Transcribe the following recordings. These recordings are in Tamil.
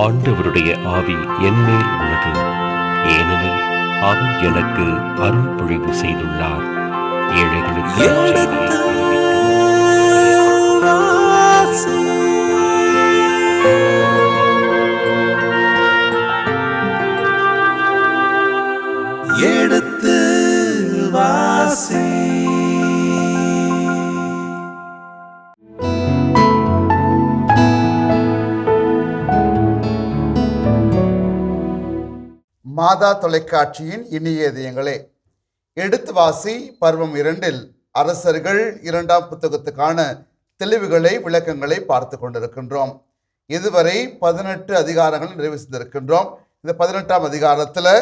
ஆண்டவருடைய ஆவி என்மேல் உள்ளது, ஏனெனில் அவர் எனக்கு அருள் பொழிவு செய்துள்ளார். ஏழைகளுக்கு எடுத்து வாசி. மாதா தொலைக்காட்சியின் இனிய இதயங்களே, எடுத்து வாசி பருவம் 2 அரசர்கள் 2ஆம் புத்தகத்துக்கான தெளிவுகளை விளக்கங்களை பார்த்து கொண்டிருக்கின்றோம். இதுவரை 18 அதிகாரங்கள் நிறைவு செய்திருக்கின்றோம். இந்த 18ஆம் அதிகாரத்தில்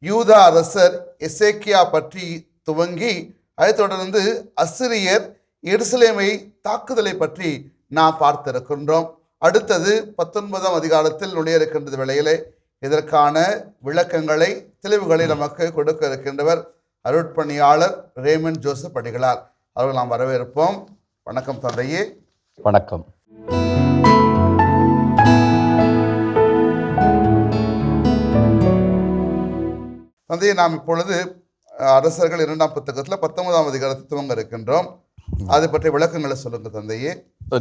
யூதா அரசர் எசேக்கியா பற்றி துவங்கி அதைத் தொடர்ந்து அசிரியர் எருசலேமை தாக்குதலை பற்றி நாம் பார்த்திருக்கின்றோம். அடுத்தது 19ஆம் அதிகாரத்தில் நுழைய இருக்கின்ற வேளையிலே இதற்கான விளக்கங்களை தெளிவுகளை நமக்கு கொடுக்க இருக்கின்றவர் அருட்பணியாளர் ரேமன் ஜோசப் அடிகளார் அவர்கள் நாம் வரவேற்போம். வணக்கம் தந்தையே. வணக்கம். தந்தையை நாம் இப்பொழுது அரசர்கள் 2ஆம் புத்தகத்தில் 19ஆம் அதிகாரத்தை துவங்க இருக்கின்றோம். அதை பற்றிய விளக்கங்களை சொல்லுங்க தந்தையே.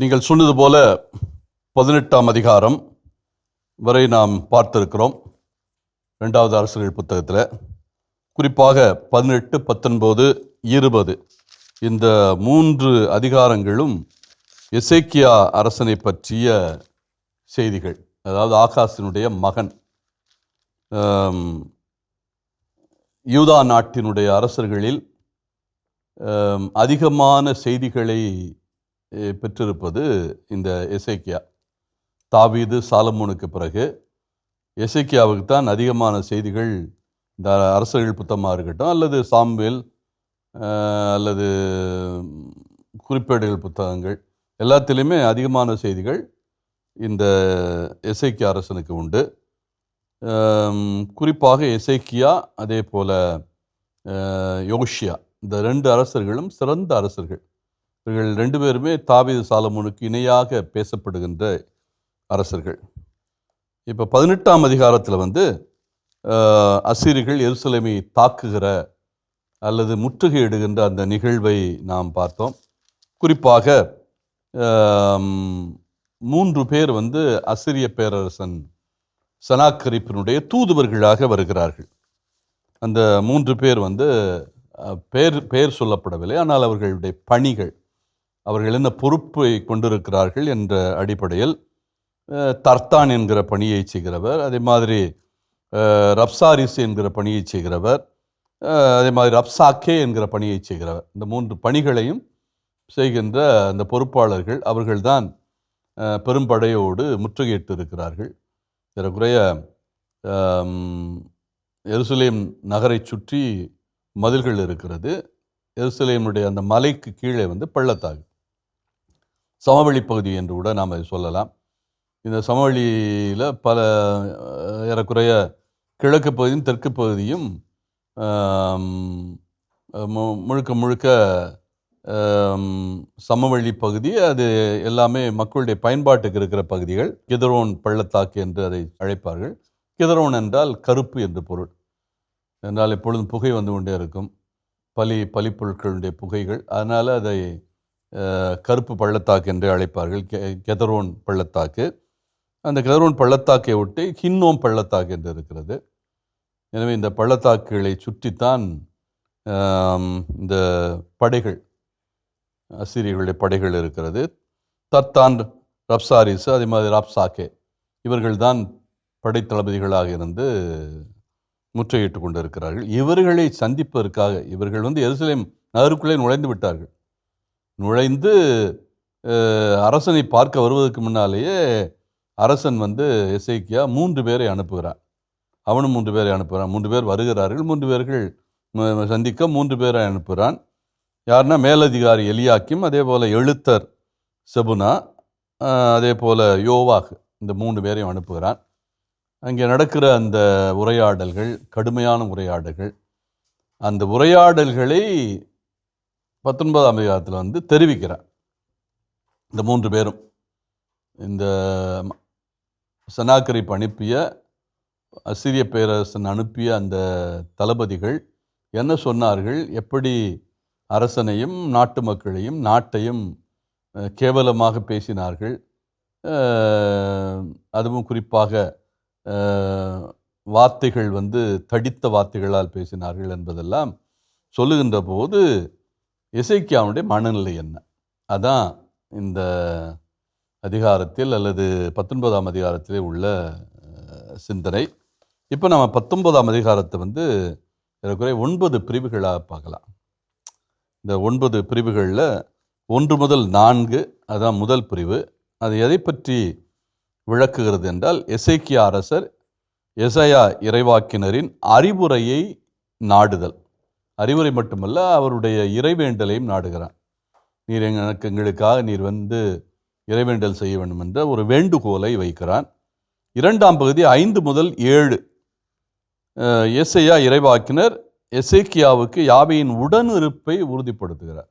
நீங்கள் சொன்னது போல 18ஆம் அதிகாரம் வரை நாம் பார்த்திருக்கிறோம் 2வது அரசர்கள் புத்தகத்தில். குறிப்பாக 18, 19, 20 இந்த 3 அதிகாரங்களும் எசேக்கியா அரசனை பற்றிய செய்திகள். அதாவது ஆகாசினுடைய மகன், யூதா நாட்டினுடைய அரசர்களில் அதிகமான செய்திகளை பெற்றிருப்பது இந்த எசேக்கியா. தாவீது சாலமோனுக்கு பிறகு எசேக்கியாவுக்கு தான் அதிகமான செய்திகள் இந்த அரசர்கள் புத்தகமாக இருக்கட்டும், அல்லது சாமுவேல் அல்லது குறிப்பேடுகள் புத்தகங்கள் எல்லாத்திலையுமே அதிகமான செய்திகள் இந்த எசேக்கியா அரசனுக்கு உண்டு. குறிப்பாக எசேக்கியா அதே போல் யோசியா, இந்த 2 அரசர்களும் சிறந்த அரசர்கள். இவர்கள் 2 பேருமே தாவீது சாலமோனுக்கு இணையாக பேசப்படுகின்ற அரசர்கள். இப்போ 18ஆம் அதிகாரத்தில் அசீரியர்கள் எருசலேமை தாக்குகிற அல்லது முற்றுகையிடுகின்ற அந்த நிகழ்வை நாம் பார்த்தோம். குறிப்பாக 3 பேர் அசிரிய பேரரசன் சனாக்கரிப்பினுடைய தூதுவர்களாக வருகிறார்கள். அந்த 3 பேர் பெயர் சொல்லப்படவில்லை, ஆனால் அவர்களுடைய பணிகள், அவர்கள் என்ன பொறுப்பை கொண்டிருக்கிறார்கள் என்ற அடிப்படையில் தர்தான் என்கிற பணியை செய்கிறவர், அதே மாதிரி ரப்சாரிஸ் என்கிற பணியை செய்கிறவர், அதே மாதிரி ரப்சாக்கே என்கிற பணியை செய்கிறவர், இந்த 3 பணிகளையும் செய்கின்ற அந்த பொறுப்பாளர்கள் அவர்கள்தான் பெரும்படையோடு முற்றுகையிட்டு இருக்கிறார்கள். ஏறக்குறைய எருசலேம் நகரை சுற்றி மதில்கள் இருக்கிறது. எருசலேமுடைய அந்த மலைக்கு கீழே பள்ளத்தாக்கு, சமவெளி பகுதி என்று கூட நாம் அதை சொல்லலாம். இந்த சமவெளியில் பல ஏறக்குறைய கிழக்கு பகுதியும் தெற்கு பகுதியும் முழுக்க சமவெளி பகுதி. அது எல்லாமே மக்களுடைய பயன்பாட்டுக்கு இருக்கிற பகுதிகள். கிதரோன் பள்ளத்தாக்கு என்று அதை அழைப்பார்கள். கிதரோன் என்றால் கருப்பு என்று பொருள். என்றால் எப்பொழுதும் புகை கொண்டே இருக்கும், பலிப்பொருட்களுடைய புகைகள். அதனால் அதை கருப்பு பள்ளத்தாக்கு என்று அழைப்பார்கள், கெதரோன் பள்ளத்தாக்கு. அந்த கெதரோன் பள்ளத்தாக்கை ஒட்டி ஹின்னோம் பள்ளத்தாக்கு என்று இருக்கிறது. எனவே இந்த பள்ளத்தாக்குகளை சுற்றித்தான் இந்த படைகள், அசீரியர்களுடைய படைகள் இருக்கிறது. தர்தான், ரப்சாரிஸ், அதே மாதிரி ரப்சாக்கே இவர்கள்தான் படைத்தளபதிகளாக இருந்து முற்றுகையிட்டு கொண்டிருக்கிறார்கள். இவர்களை சந்திப்பதற்காக இவர்கள் எருசலேம் நகருக்குள்ளே நுழைந்து விட்டார்கள். நுழைந்து அரசனை பார்க்க வருவதற்கு முன்னாலேயே அரசன் எசேக்கியா 3 பேரை அனுப்புகிறான். அவனும் 3 பேரை அனுப்புகிறான். 3 பேர் வருகிறார்கள். 3 பேர்கள் சந்திக்க 3 பேரை அனுப்புகிறான். யாருன்னா மேலதிகாரி எலியாக்கிம், அதே போல் எழுத்தர் செபுனா, அதே போல் யோவாக், இந்த 3 பேரையும் அனுப்புகிறான். அங்கே நடக்கிற அந்த உரையாடல்கள் கடுமையான உரையாடல்கள். அந்த உரையாடல்களை 19ஆம் அதிகாரத்தில் தெரிவிக்கிறான். இந்த 3 பேரும் இந்த சனாக்கரிப் அனுப்பிய அசிரிய பேரரசன் அனுப்பிய அந்த தளபதிகள் என்ன சொன்னார்கள், எப்படி அரசனையும் நாட்டு மக்களையும் நாட்டையும் கேவலமாக பேசினார்கள். அதுவும் குறிப்பாக வார்த்தைகள் தடித்த வார்த்தைகளால் பேசினார்கள் என்பதெல்லாம் சொல்லுகின்ற போது எசேக்கியாவுடைய மனநிலை என்ன? அதான் இந்த அதிகாரத்தில் அல்லது 19ஆம் அதிகாரத்திலே உள்ள சிந்தனை. இப்போ நம்ம 19ஆம் அதிகாரத்தை ஏறக்குறைய 9 பிரிவுகளாக பார்க்கலாம். இந்த 9 பிரிவுகளில் 1 முதல் 4 அதுதான் முதல் பிரிவு. அது எதை பற்றி விளக்குகிறது என்றால், எசேக்கியா அரசர் எசையா இறைவாக்கினரின் அறிவுரையை நாடுதல். அறிவுரை மட்டுமல்ல, அவருடைய இறைவேண்டலையும் நாடுகிறான். நீர் எங்களுக்காக நீர் இறைவேண்டல் செய்ய வேண்டும் என்ற ஒரு வேண்டுகோளை வைக்கிறான். 2ஆம் பகுதி 5 முதல் 7 எசையா இறைவாக்கினர் எசேக்கியாவுக்கு யாவேயின் உடனிருப்பை உறுதிப்படுத்துகிறார்.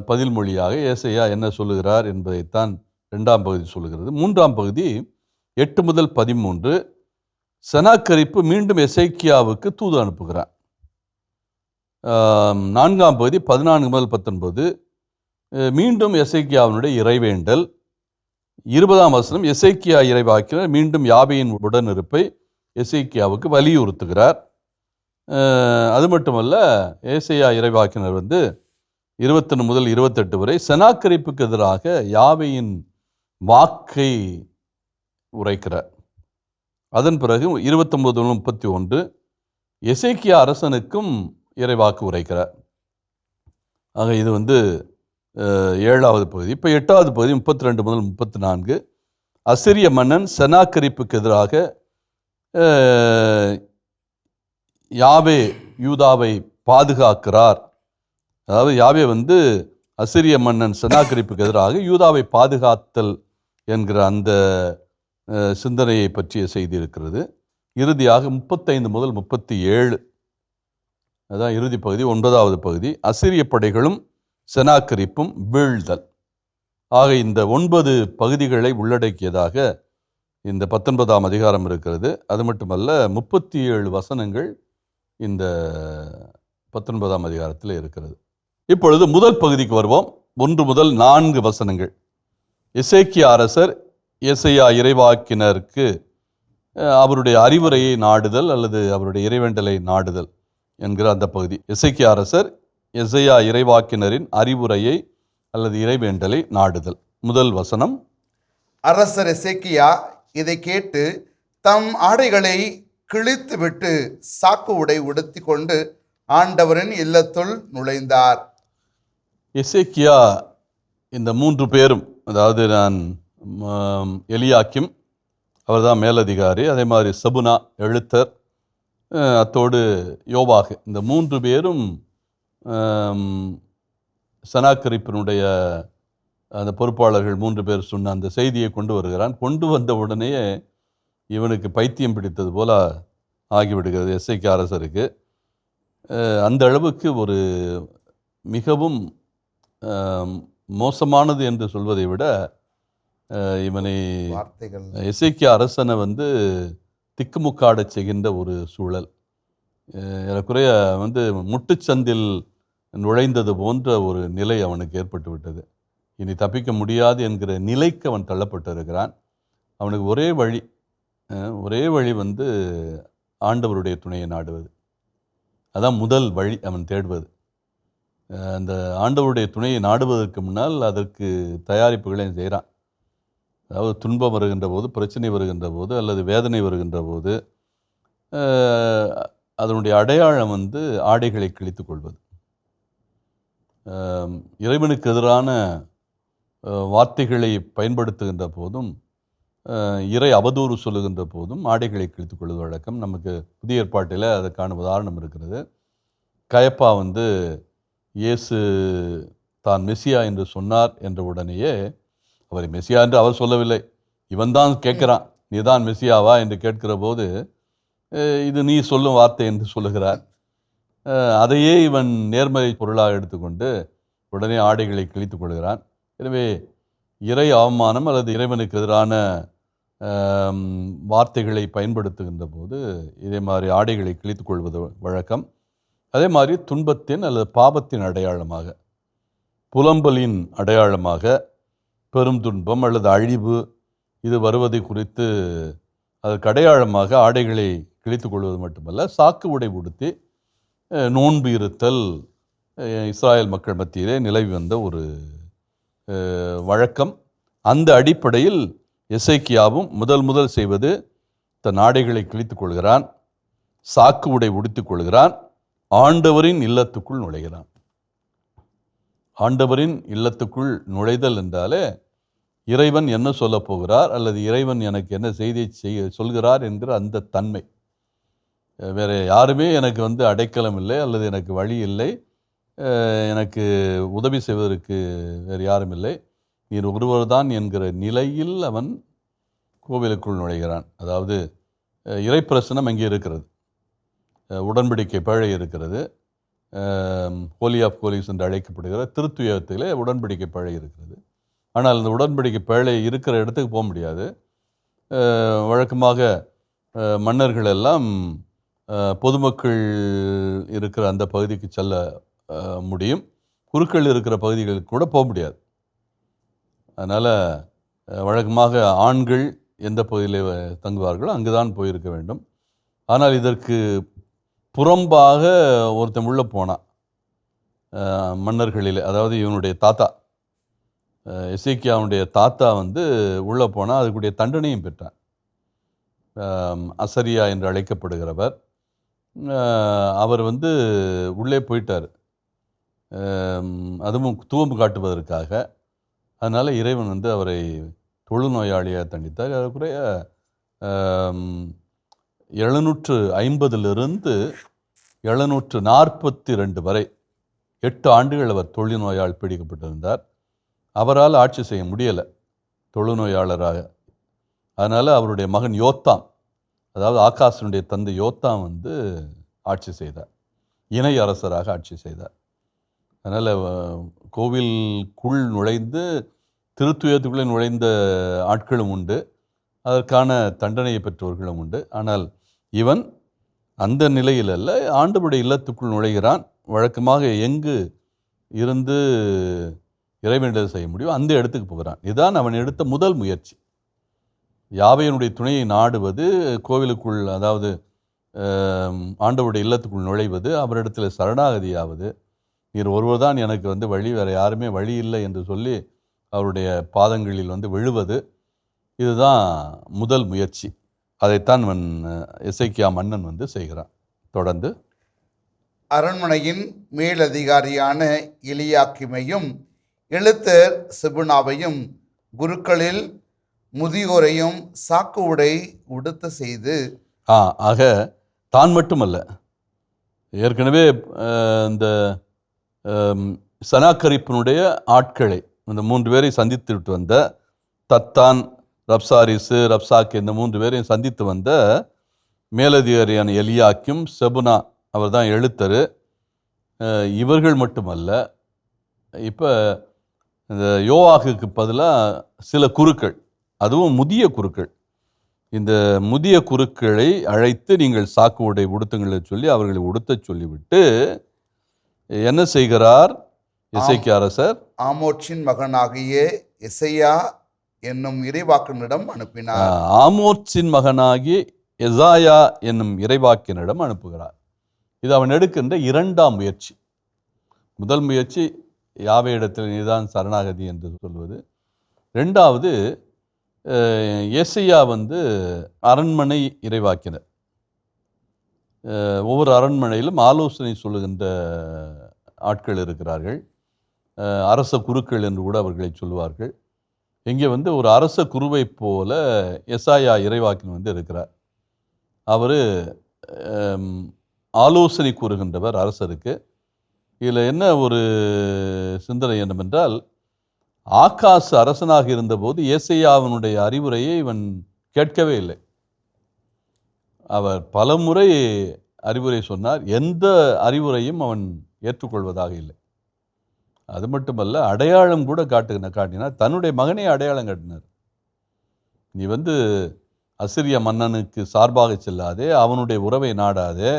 பதில் மொழியாக ஏசையா என்ன சொல்லுகிறார் என்பதைத்தான் 2ஆம் பகுதி சொல்லுகிறது. 3ஆம் பகுதி 8 முதல் 13 சனாக்கரிப்பு மீண்டும் எசேக்கியாவுக்கு தூது அனுப்புகிறார். 4ஆம் பகுதி 14 முதல் 19 மீண்டும் எசேக்கியாவினுடைய இறைவேண்டல். 20ஆம் வசனம் எசேக்கியா இறைவாக்கினர் மீண்டும் யாவேயின் உடனிருப்பை எசேக்கியாவுக்கு வலியுறுத்துகிறார். அது மட்டுமல்ல, ஏசையா இறைவாக்கினர் 21 முதல் 28 வரை சனாக்கரிப்புக்கு எதிராக யாவேயின் வாக்கை உரைக்கிறார். அதன் பிறகு 29 31 எசேக்கியா அரசனுக்கும் இறைவாக்கு உரைக்கிறார். ஆக இது 7ஆவது பகுதி. இப்போ 8ஆவது பகுதி 32 முதல் 34 அசிரிய மன்னன் சனாக்கரிப்புக்கு எதிராக யாவே யூதாவை பாதுகாக்கிறார். அதாவது யாவே அசிரிய மன்னன் சனாக்கரிப்புக்கு எதிராக யூதாவை பாதுகாத்தல் என்கிற அந்த சிந்தனையை பற்றிய செய்தி இருக்கிறது. இறுதியாக 35 முதல் 37 அதான் இறுதி பகுதி, 9ஆவது பகுதி அசிரிய படைகளும் செனாக்கரிப்பும் வீழ்தல். ஆக இந்த 9 பகுதிகளை உள்ளடக்கியதாக இந்த 19ஆம் அதிகாரம் இருக்கிறது. அது மட்டுமல்ல, 37 வசனங்கள் இந்த 19ஆம் அதிகாரத்தில் இருக்கிறது. இப்பொழுது முதல் பகுதிக்கு வருவோம். 1 முதல் 4 வசனங்கள். எசேக்கியா அரசர் எசையா இறைவாக்கினருக்கு அவருடைய அறிவுரையை நாடுதல் அல்லது அவருடைய இறைவேண்டலை நாடுதல் என்கிற அந்த பகுதி. எசேக்கியா அரசர் எசையா இறைவாக்கினரின் அறிவுரையை அல்லது இறைவேண்டலை நாடுதல். முதல் வசனம். அரசர் எசேக்கியா இதை கேட்டு தம் ஆடைகளை கிழித்து விட்டு சாக்கு உடை உடுத்தி கொண்டு ஆண்டவரின் இல்லத்துள் நுழைந்தார். எசேக்கியா இந்த 3 பேரும், அதாவது நான் எலியாக்கிம் அவர்தான் மேலதிகாரி, அதே மாதிரி சபுனா எழுத்தர், அத்தோடு யோவாகு, இந்த 3 பேரும் சனாக்கரிப்பினுடைய அந்த பொறுப்பாளர்கள் 3 பேர் சொன்ன அந்த செய்தியை கொண்டு வருகிறான். கொண்டு வந்த உடனேயே இவனுக்கு பைத்தியம் பிடித்தது போல ஆகிவிடுகிறது எசேக்கியா அரசருக்கு. அந்த அளவுக்கு ஒரு மிகவும் மோசமானது என்று சொல்வதை விட இவனை எசேக்கியா அரசனை திக்குமுக்காடச் செய்கின்ற ஒரு சூழல். ஏறக்குறைய முட்டுச்சந்தில் நுழைந்தது போன்ற ஒரு நிலை அவனுக்கு ஏற்பட்டு விட்டது. இனி தப்பிக்க முடியாது என்கிற நிலைக்கு அவன் தள்ளப்பட்டிருக்கிறான். அவனுக்கு ஒரே வழி ஆண்டவருடைய துணையை நாடுவது. அதான் முதல் வழி அவன் தேடுவது. அந்த ஆண்டவருடைய துணையை நாடுவதற்கு முன்னால் அதற்கு தயாரிப்புகளையும் செய்கிறான். அதாவது துன்பம் வருகின்ற போது, பிரச்சனை வருகின்ற போது, அல்லது வேதனை வருகின்ற போது அதனுடைய அடையாளம் ஆடைகளை கிழித்து கொள்வது. இறைவனுக்கு எதிரான வார்த்தைகளை பயன்படுத்துகின்ற போதும், இறை அவதூறு சொல்லுகின்ற போதும் ஆடைகளை கிழித்து கொள்வது வழக்கம். நமக்கு புதிய ஏற்பாட்டில் அதற்கான உதாரணம் இருக்கிறது. கயப்பா இயேசு தான் மெசியா என்று சொன்னார் என்ற உடனேயே, அவரை மெசியா என்று அவர் சொல்லவில்லை, இவன் தான் கேட்குறான், நீ தான் மெசியாவா என்று கேட்கிற போது, இது நீ சொல்லும் வார்த்தை என்று சொல்லுகிறார். அதையே இவன் நேர்மறை பொருளாக எடுத்துக்கொண்டு உடனே ஆடைகளை கிழித்து கொள்கிறான். எனவே இறை அவமானம் அல்லது இறைவனுக்கு எதிரான வார்த்தைகளை பயன்படுத்துகின்ற போது இதே மாதிரி ஆடைகளை கிழித்து கொள்வது வழக்கம். அதே மாதிரி துன்பத்தின் அல்லது பாவத்தின் அடையாளமாக, புலம்பலின் அடையாளமாக பெரும் துன்பம் அல்லது அழிவு இது வருவதை குறித்து அதற்கு அடையாளமாக ஆடைகளை கிழித்து கொள்வது மட்டுமல்ல, சாக்கு உடை உடுத்தி நோன்பு இருத்தல் இஸ்ராயல் மக்கள் மத்தியிலே நிலவி வந்த ஒரு வழக்கம். அந்த அடிப்படையில் எசேக்கியாவும் முதல் செய்வது தன் ஆடைகளை கிழித்துக் கொள்கிறான், சாக்கு உடை உடுத்திக் கொள்கிறான், ஆண்டவரின் இல்லத்துக்குள் நுழைகிறான். ஆண்டவரின் இல்லத்துக்குள் நுழைதல் என்றாலே இறைவன் என்ன சொல்ல போகிறார் அல்லது இறைவன் எனக்கு என்ன செய்தியை சொல்கிறார் என்கிற அந்த தன்மை. வேறு யாருமே எனக்கு அடைக்கலம் இல்லை அல்லது எனக்கு வழி இல்லை, எனக்கு உதவி செய்வதற்கு வேறு யாரும் இல்லை, நீர் ஒருவர்தான் என்கிற நிலையில் அவன் கோவிலுக்குள் நுழைகிறான். அதாவது இறைப்பிரசனம் அங்கே இருக்கிறது, உடன்படிக்கை பேழை இருக்கிறது, ஹோலி ஆஃப் ஹோலிஸ் என்று அழைக்கப்படுகிற திருத்துயத்திலே உடன்படிக்கை பேழை இருக்கிறது. ஆனால் அந்த உடன்படிக்கை பேழை இருக்கிற இடத்துக்கு போக முடியாது. வழக்கமாக மன்னர்கள் எல்லாம் பொதுமக்கள் இருக்கிற அந்த பகுதிக்கு செல்ல முடியும், குருக்கள் இருக்கிற பகுதிகளுக்கு கூட போக முடியாது. அதனால் வழக்கமாக ஆண்கள் எந்த பகுதியில் தங்குவார்களோ அங்கு தான் போயிருக்க வேண்டும். ஆனால் இதற்கு புறம்பாக ஒருத்தன் உள்ளே போனான் மன்னர்களில். அதாவது இவனுடைய தாத்தா எசேக்கியாவுடைய தாத்தா உள்ளே போனால் அதுக்குடைய தண்டனையும் பெற்றான். அசரியா என்று அழைக்கப்படுகிறவர் அவர் உள்ளே போயிட்டார், அதுவும் தூம்பு காட்டுவதற்காக. அதனால் இறைவன் அவரை தொழுநோயாளியாக தண்டித்தார். அதுக்குறைய 750 742 வரை 8 ஆண்டுகள் அவர் தொழுநோயால் பீடிக்கப்பட்டிருந்தார். அவரால் ஆட்சி செய்ய முடியலை தொழுநோயாளராக. அதனால் அவருடைய மகன் யோத்தாம், அதாவது ஆகாசனுடைய தந்தை யோத்தாம் ஆட்சி செய்தார், இணை அரசராக ஆட்சி செய்தார். அதனால் கோவிலுக்குள் நுழைந்து திருத்துயத்துக்குள்ளே நுழைந்த ஆட்களும் உண்டு, அதற்கான தண்டனையை பெற்றவர்களும் உண்டு. ஆனால் இவன் அந்த நிலையில் அல்ல, ஆண்டவருடைய இல்லத்துக்குள் நுழைகிறான். வழக்கமாக எங்கு இருந்து இறைவேண்டல் செய்ய முடியும் அந்த இடத்துக்கு போகிறான். இதுதான் அவன் எடுத்த முதல் முயற்சி. யாவையினுடைய துணையை நாடுவது, கோவிலுக்குள் அதாவது ஆண்டவருடைய இல்லத்துக்குள் நுழைவது, அவரிடத்தில் சரணாகதியாவது, நீர் ஒருவர் தான் எனக்கு வழி, வேறு யாருமே வழி இல்லை என்று சொல்லி அவருடைய பாதங்களில் விழுவது, இதுதான் முதல் முயற்சி. அதைத்தான் எசேக்கியா மன்னன் செய்கிறான். தொடர்ந்து அரண்மனையின் மேலதிகாரியான எலியாக்கிமையும் எழுத்தர் செபுனாவையும் குருக்களில் முதியோரையும் சாக்கு உடை உடுத்த செய்து. ஆக தான் மட்டுமல்ல, ஏற்கனவே இந்த சனாக்கரிப்பினுடைய ஆட்களை இந்த 3 பேரை சந்தித்து விட்டு வந்த தத்தான், ரப்சாரிசு, ரப்சாக் இந்த 3 பேரையும் சந்தித்து வந்த மேலதிகாரியான எலியாக்கும் செபுனா, அவர் தான் எழுத்தர். இவர்கள் மட்டுமல்ல, இப்போ இந்த யோவாகுக்கு பதிலாக சில குருக்கள், அதுவும் முதிய குருக்கள், இந்த முதிய குருக்களை அழைத்து நீங்கள் சாக்கு உடை உடுத்துங்களை சொல்லி அவர்களை உடுத்த சொல்லிவிட்டு என்ன செய்கிறார் எசேக்கியா அரசர்? ஆமோச்சின் மகனாகிய எசையா என்னும் இறைவாக்கினிடம் அனுப்பினார். ஆமோச்சின் மகனாகிய எசாயா என்னும் இறைவாக்கினிடம் அனுப்புகிறார். இது அவன் எடுக்கின்ற 2ஆம் முயற்சி. முதல் முயற்சி யாவே இடத்தில் நீதான் சரணாகதி என்று சொல்வது. 2வது எசையா அரண்மனை இறைவாக்கினர். ஒவ்வொரு அரண்மனையிலும் ஆலோசனை சொல்லுகின்ற ஆட்கள் இருக்கிறார்கள், அரச குருக்கள் என்று கூட அவர்களை சொல்லுவார்கள். இங்கே ஒரு அரச குருவை போல எசாயா இறைவாக்கின் இருக்கிறார். அவர் ஆலோசனை கூறுகின்றவர் அரசருக்கு. இதில் என்ன ஒரு சிந்தனை என்னவென்றால், ஆகாசு அரசனாக இருந்தபோது ஏசையாவினுடைய அறிவுரையை இவன் கேட்கவே இல்லை. அவர் பலமுறை அறிவுரை சொன்னார், எந்த அறிவுரையும் அவன் ஏற்றுக்கொள்வதாக இல்லை. அது மட்டுமல்ல, அடையாளம் கூட காட்டினார். தன்னுடைய மகனை அடையாளம் காட்டினார். நீ வந்து அசிரிய மன்னனுக்கு சார்பாக செல்லாதே, அவனுடைய உறவை நாடாதே,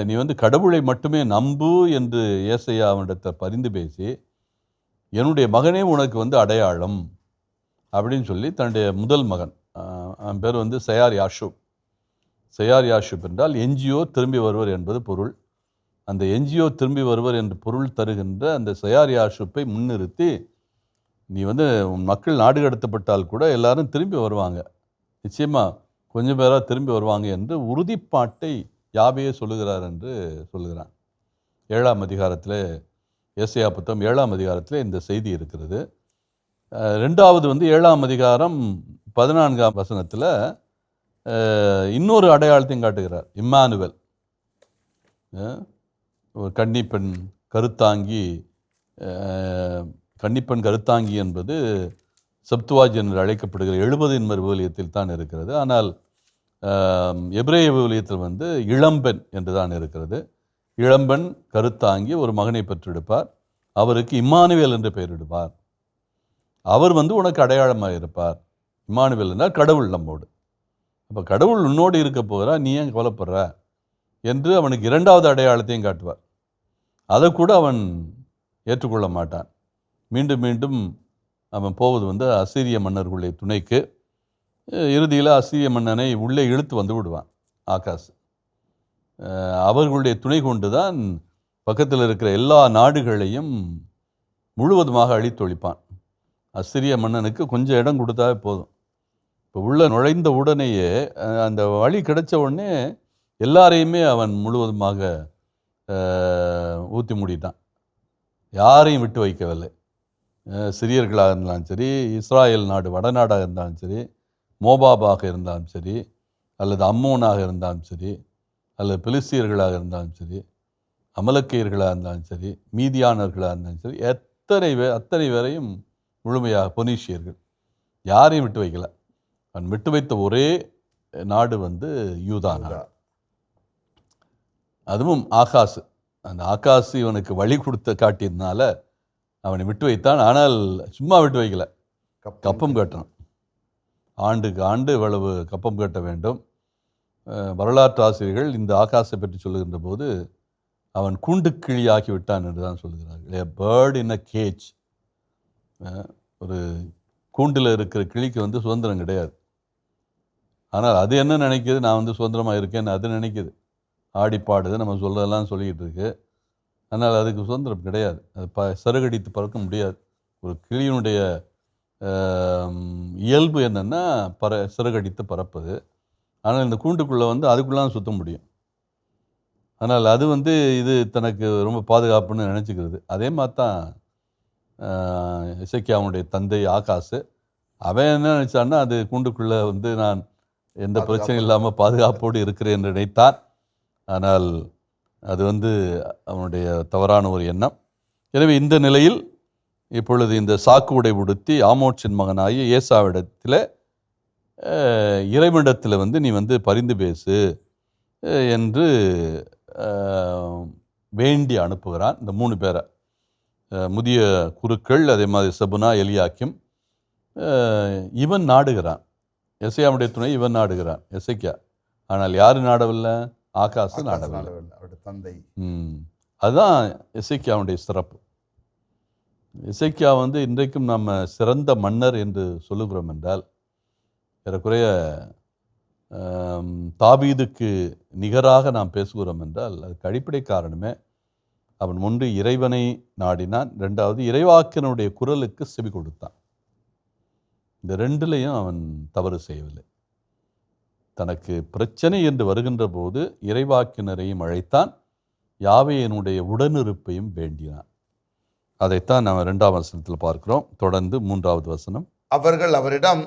நீ வந்து கடவுளை மட்டுமே நம்பு என்று ஏசையா அவனிடத்தை பரிந்து பேசி, என்னுடைய மகனே உனக்கு வந்து அடையாளம் அப்படின்னு சொல்லி தன்னுடைய முதல் மகன், அவன் பேர் வந்து செயார் யாஷூப். செயார் யாஷூப் என்றால் என்ஜிஓ திரும்பி வருவர் என்பது பொருள். அந்த என்ஜிஓ திரும்பி வருவர் என்று பொருள் தருகின்ற அந்த செயார் யாஷூப்பை முன்னிறுத்தி, நீ வந்து உன் மக்கள் நாடு கடத்தப்பட்டால் கூட எல்லாரும் திரும்பி வருவாங்க, நிச்சயமாக கொஞ்சம் பேராக திரும்பி வருவாங்க என்று உறுதிப்பாட்டை யாவையே சொல்லுகிறார் என்று சொல்லுகிறான். 7ஆம் அதிகாரத்தில், ஏசாயா புத்தகம் 7ஆம் அதிகாரத்தில் இந்த செய்தி இருக்கிறது. 2வது வந்து 7ஆம் அதிகாரம் 14ஆம் வசனத்தில் இன்னொரு அடையாளத்தையும் காட்டுகிறார். இம்மானுவேல், ஒரு கன்னிப்பெண் கருத்தாங்கி. கன்னிப்பெண் கருத்தாங்கி என்பது சப்துவாஜ் என்று அழைக்கப்படுகிற 70 விவிலியத்தில் தான் இருக்கிறது. ஆனால் எபிரேய விவிலியத்தில் வந்து இளம்பெண் என்று தான் இருக்கிறது. இளம்பெண் கருத்தாங்கி ஒரு மகனை பெற்றெடுப்பார், அவருக்கு இம்மானுவேல் என்று பெயரிடுவார். அவர் வந்து உனக்கு அடையாளமாக இருப்பார். இம்மானுவேல் என்றால் கடவுள் நம்மோடு. அப்போ கடவுள் உன்னோடு இருக்க போகிறா, நீ ஏன் கவலைப்படுற என்று அவனுக்கு 2வது அடையாளத்தையும் காட்டுவார். அதை கூட அவன் ஏற்றுக்கொள்ள மாட்டான். மீண்டும் மீண்டும் அவன் போவது வந்து அசீரிய மன்னர்களுடைய துணைக்கு. இறுதியில் அசீரிய மன்னனை உள்ளே இழுத்து வந்து விடுவான் ஆகாஸ். அவர்களுடைய துணை கொண்டு தான் பக்கத்தில் இருக்கிற எல்லா நாடுகளையும் முழுவதுமாக அழித்தொழிப்பான். அசிரிய மன்னனுக்கு கொஞ்சம் இடம் கொடுத்தாவே போதும். இப்போ உள்ளே நுழைந்த உடனேயே, அந்த வழி கிடைச்ச உடனே எல்லாரையுமே அவன் முழுவதுமாக ஊற்றி மூடிட்டான். யாரையும் விட்டு வைக்கவில்லை. சிரியர்களாக இருந்தாலும் சரி, இஸ்ராயல் நாடு வடநாடாக இருந்தாலும் சரி, மோபாபாக இருந்தாலும் சரி, அல்லது அம்மோனாக இருந்தாலும் சரி, அல்லது பெலிஸ்தியர்களாக இருந்தாலும் சரி, அமலக்கியர்களாக இருந்தாலும் சரி, மீதியானர்களாக இருந்தாலும் சரி, அத்தனை பேரையும் முழுமையாக, பொனீஷியர்கள் யாரையும் விட்டு வைக்கல. அவன் விட்டு வைத்த ஒரே நாடு வந்து யூதா நாடு. அதுவும் ஆகாசு. அந்த ஆகாசு இவனுக்கு வழி கொடுத்த காட்டியதுனால அவனை விட்டு வைத்தான். ஆனால் சும்மா விட்டு வைக்கல, கப்பம் கட்டணும். ஆண்டுக்கு ஆண்டு இவ்வளவு கப்பம் கட்ட வேண்டும். வரலாற்று ஆசிரியர்கள் இந்த ஆகாசை பற்றி சொல்லுகின்ற போது அவன் கூண்டுக்கிளியாகி விட்டான் என்று தான் சொல்கிறார்கள். ஏ பேர்ட் இன் அ கேஜ். ஒரு கூண்டில் இருக்கிற கிளிக்கு வந்து சுதந்திரம் கிடையாது. ஆனால் அது என்ன நினைக்கிது, நான் வந்து சுதந்திரமாக இருக்கேன்னு அது நினைக்கிது. ஆடி பாடுது, நம்ம சொல்கிறதெல்லாம் சொல்லிக்கிட்டு இருக்கு. ஆனால் அதுக்கு சுதந்திரம் கிடையாது. அது சருகடித்து பறக்க முடியாது. ஒரு கிளியினுடைய இயல்பு என்னென்னா சிறகடித்து பறப்பது. ஆனால் இந்த கூண்டுக்குள்ளே வந்து அதுக்குள்ளாம் சுத்த முடியும். ஆனால் அது வந்து இது தனக்கு ரொம்ப பாதுகாப்புன்னு நினச்சிக்கிறது. அதே மாதிரி தான் எசேக்கியாவுடைய தந்தை ஆகாசு. அவன் என்ன நினச்சான்னா, அது கூண்டுக்குள்ளே வந்து நான் எந்த பிரச்சனையும் இல்லாமல் பாதுகாப்போடு இருக்கிறேன் என்று நினைத்தான். ஆனால் அது வந்து அவனுடைய தவறான ஒரு எண்ணம். எனவே இந்த நிலையில் இப்பொழுது இந்த சாக்கு உடை உடுத்தி ஆமோட்சின் மகனாகிய ஏசாவிடத்தில் இறைவனிடத்தில் வந்து நீ வந்து பரிந்து பேசு என்று வேண்டி அனுப்புகிறான். இந்த 3 பேரை, முதிய குருக்கள், அதே மாதிரி செபுனா, எலியாக்கிம். இவன் நாடுகிறான். எசேக்கியாவுடைய துணை இவன் நாடுகிறான், எசேக்கியா. ஆனால் யார் நாடவில்லை? ஆகாசு நாடவில்லை, அவருடைய தந்தை. அதுதான் எசேக்கியாவுடைய சிறப்பு. எசேக்கியா வந்து இன்றைக்கும் நம்ம சிறந்த மன்னர் என்று சொல்லுகிறோம் என்றால், ஏறக்குறைய தாவீதுக்கு நிகராக நாம் பேசுகிறோம் என்றால், அதுக்கு அடிப்படை காரணமே அவன் ஒன்று இறைவனை நாடினான், 2வது இறைவாக்கினுடைய குரலுக்கு செவி கொடுத்தான். இந்த 2லையும் அவன் தவறு செய்யவில்லை. தனக்கு பிரச்சனை என்று வருகின்ற போது இறைவாக்கினரையும் அழைத்தான், யாவேயினுடைய உடனிருப்பையும் வேண்டினான். அதைத்தான் நாம் 2ஆம் வசனத்தில் பார்க்கிறோம். தொடர்ந்து 3வது வசனம். அவர்கள் அவரிடம்,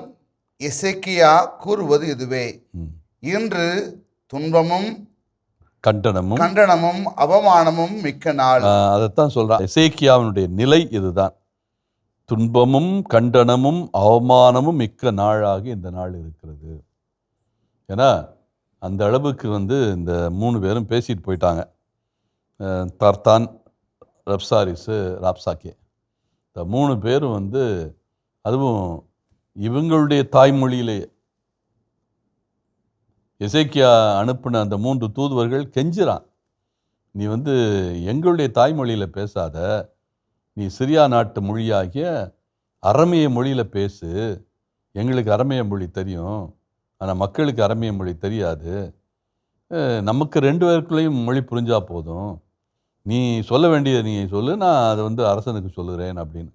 எசேக்கியா கூறுவது இதுவே, இன்று துன்பமும் கண்டனமும் அவமானமும் மிக்க நாள். அதைத்தான் சொல்றான். எசேக்கியாவினுடைய நிலை இதுதான். துன்பமும் கண்டனமும் அவமானமும் மிக்க நாளாகி இந்த நாள் இருக்கிறது. ஏன்னா அந்த அளவுக்கு வந்து இந்த 3 பேரும் பேசிட்டு போயிட்டாங்க. தர்தான், ரப்சாரிஸு, ராப்சாக்கே, இந்த 3 பேரும் வந்து, அதுவும் இவங்களுடைய தாய்மொழியிலே எசேக்கியா அனுப்பின அந்த 3 தூதுவர்கள் கெஞ்சுறான், நீ எங்களுடைய தாய்மொழியில் பேசாத, நீ சிரியா நாட்டு மொழியாகிய அரமேய மொழியில் பேசு. எங்களுக்கு அரமேய மொழி தெரியும், ஆனால் மக்களுக்கு அரமேய மொழி தெரியாது. நமக்கு 2 பேருக்குள்ளேயும் மொழி புரிஞ்சா போதும். நீ சொல்ல வேண்டியதை நீ சொல்லு, நான் அதை அரசனுக்கு சொல்லுகிறேன் அப்படின்னு.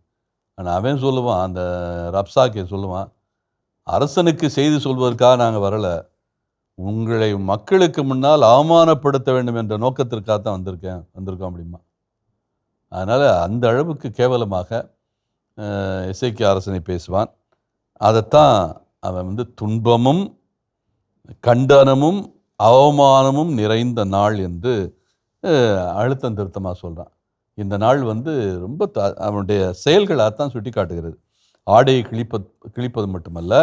ஆனால் அவன் சொல்லுவான், அந்த ரப்சாக்கே சொல்லுவான், அரசனுக்கு செய்தி சொல்வதற்காக நாங்கள் வரலை, உங்களை மக்களுக்கு முன்னால் அவமானப்படுத்த வேண்டும் என்ற நோக்கத்திற்காக தான் வந்திருக்கோம் அப்படிமா. அதனால் அந்த அளவுக்கு கேவலமாக எசேக்கியா அரசனை பேசுவான். அதைத்தான் அவன் துன்பமும் கண்டனமும் அவமானமும் நிறைந்த நாள் என்று அழுத்தம் திருத்தமாக சொல்கிறான். இந்த நாள் ரொம்ப அவனுடைய செயல்களாகத்தான் சுட்டி காட்டுகிறது. ஆடையை கிழிப்பது மட்டுமல்ல,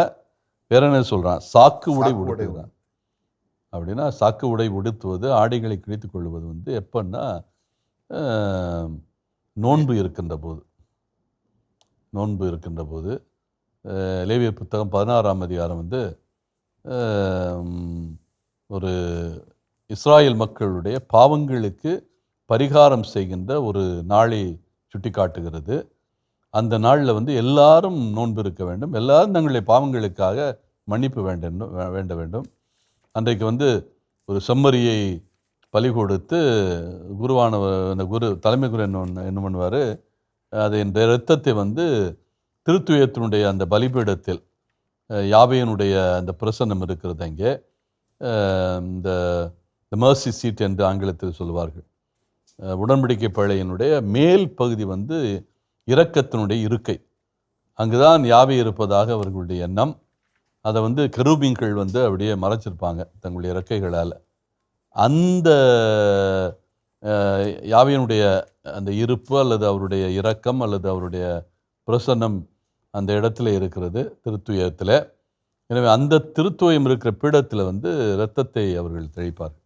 வேற என்ன சொல்கிறான், சாக்கு உடை உடுத்துகிறான். அப்படின்னா சாக்கு உடை உடுத்துவது, ஆடைகளை கிழித்து கொள்வது எப்பன்னா நோன்பு இருக்கின்ற போது. லேவியர் புத்தகம் 16ஆம் அதிகாரம் ஒரு இஸ்ராயேல் மக்களுடைய பாவங்களுக்கு பரிகாரம் செய்கின்ற ஒரு நாளை சுட்டி காட்டுகிறது. அந்த நாளில் எல்லாரும் நோன்பு இருக்க வேண்டும், எல்லாரும் தங்களுடைய பாவங்களுக்காக மன்னிப்பு வேண்ட வேண்டும். அன்றைக்கு ஒரு செம்மறியை பலி கொடுத்து தலைமை குரு என்ன பண்ணுவார், அது இந்த இரத்தத்தை திருத்துயத்தினுடைய அந்த பலிபீடத்தில், யாவையனுடைய அந்த பிரசன்னம் இருக்கிறது அங்கே, இந்த மர்சி சீட் என்று ஆங்கிலத்தில் சொல்வார்கள், உடன்படிக்கை பழையனுடைய மேல் பகுதி இரக்கத்தினுடைய இருக்கை, அங்குதான் யாவை இருப்பதாக அவர்களுடைய எண்ணம். அதை கெரூபிங்கள் அப்படியே மறைச்சிருப்பாங்க தங்களுடைய இறக்கைகளால். அந்த யாவையனுடைய அந்த இருப்பு அல்லது அவருடைய இரக்கம் அல்லது அவருடைய பிரசன்னம் அந்த இடத்துல இருக்கிறது திருத்துயத்தில். எனவே அந்த திருத்துவயம் இருக்கிற பீடத்தில் இரத்தத்தை அவர்கள் தெளிப்பார்கள்.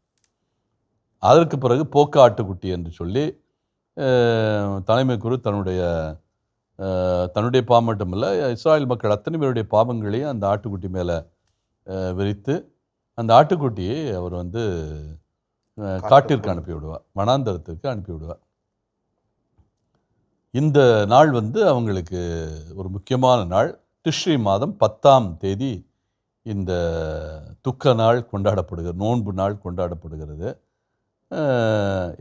அதற்கு பிறகு போக்க ஆட்டுக்குட்டி என்று சொல்லி தலைமை குரு தன்னுடைய பாவம் மட்டுமல்ல, இஸ்ராயேல் மக்கள் அத்தனை பேருடைய பாவங்களையும் அந்த ஆட்டுக்குட்டி மேலே விரித்து அந்த ஆட்டுக்குட்டியை அவர் காட்டிற்கு அனுப்பிவிடுவார், வனாந்தரத்திற்கு அனுப்பிவிடுவார். இந்த நாள் அவங்களுக்கு ஒரு முக்கியமான நாள். டிஷ்ரி மாதம் 10ஆம் தேதி இந்த துக்க நாள் கொண்டாடப்படுகிறது, நோன்பு நாள் கொண்டாடப்படுகிறது.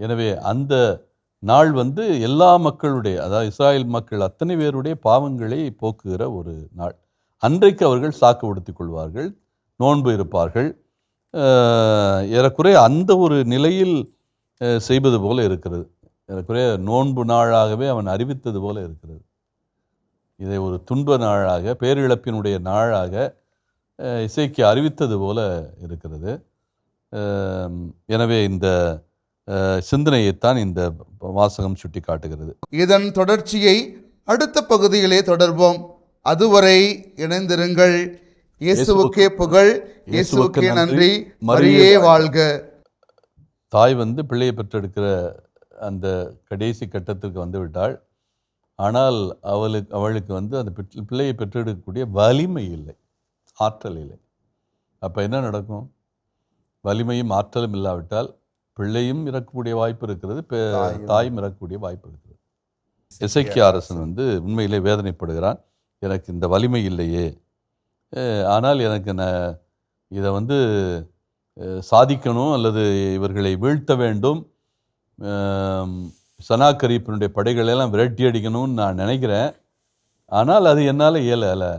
எனவே அந்த நாள் எல்லா மக்களுடைய, அதாவது இஸ்ராயேல் மக்கள் அத்தனை பேருடைய பாவங்களை போக்குகிற ஒரு நாள். அன்றைக்கு அவர்கள் சாக்கு உடுத்திக் கொள்வார்கள், நோன்பு இருப்பார்கள். ஏறக்குறைய அந்த ஒரு நிலையில் செய்வது போல இருக்கிறது. ஏறக்குறைய நோன்பு நாளாகவே அவன் அறிவித்தது போல இருக்கிறது. இதை ஒரு துன்ப நாளாக, பேரிழப்பினுடைய நாளாக எசேக்கியா அறிவித்தது போல இருக்கிறது. எனவே இந்த சிந்தனையைத்தான் இந்த வாசகம் சுட்டி காட்டுகிறது. இதன் தொடர்ச்சியை அடுத்த பகுதியிலே தொடர்வோம். அதுவரை இணைந்திருங்கள். இயேசுவுக்கே புகழ், இயேசுவுக்கே நன்றி, மரியே வாழ்க. தாய் பிள்ளையை பெற்றெடுக்கிற அந்த கடைசி கட்டத்திற்கு விட்டாள். ஆனால் அவளுக்கு அந்த பிள்ளையை பெற்றெடுக்கக்கூடிய வலிமை இல்லை, ஆற்றல் இல்லை. அப்போ என்ன நடக்கும்? வலிமையும் ஆற்றலும் இல்லாவிட்டால் பிள்ளையும் இறக்கக்கூடிய வாய்ப்பு இருக்கிறது, தாயும் இறக்கக்கூடிய வாய்ப்பு இருக்கிறது. எசேக்கியா அரசன் உண்மையிலே வேதனைப்படுகிறான். எனக்கு இந்த வலிமை இல்லையே, ஆனால் எனக்கு இதை சாதிக்கணும் அல்லது இவர்களை வீழ்த்த வேண்டும், சனாக்கரீப்பினுடைய படைகளெல்லாம் விரட்டி அடிக்கணும்னு நான் நினைக்கிறேன். ஆனால் அது என்னால் இயலலை.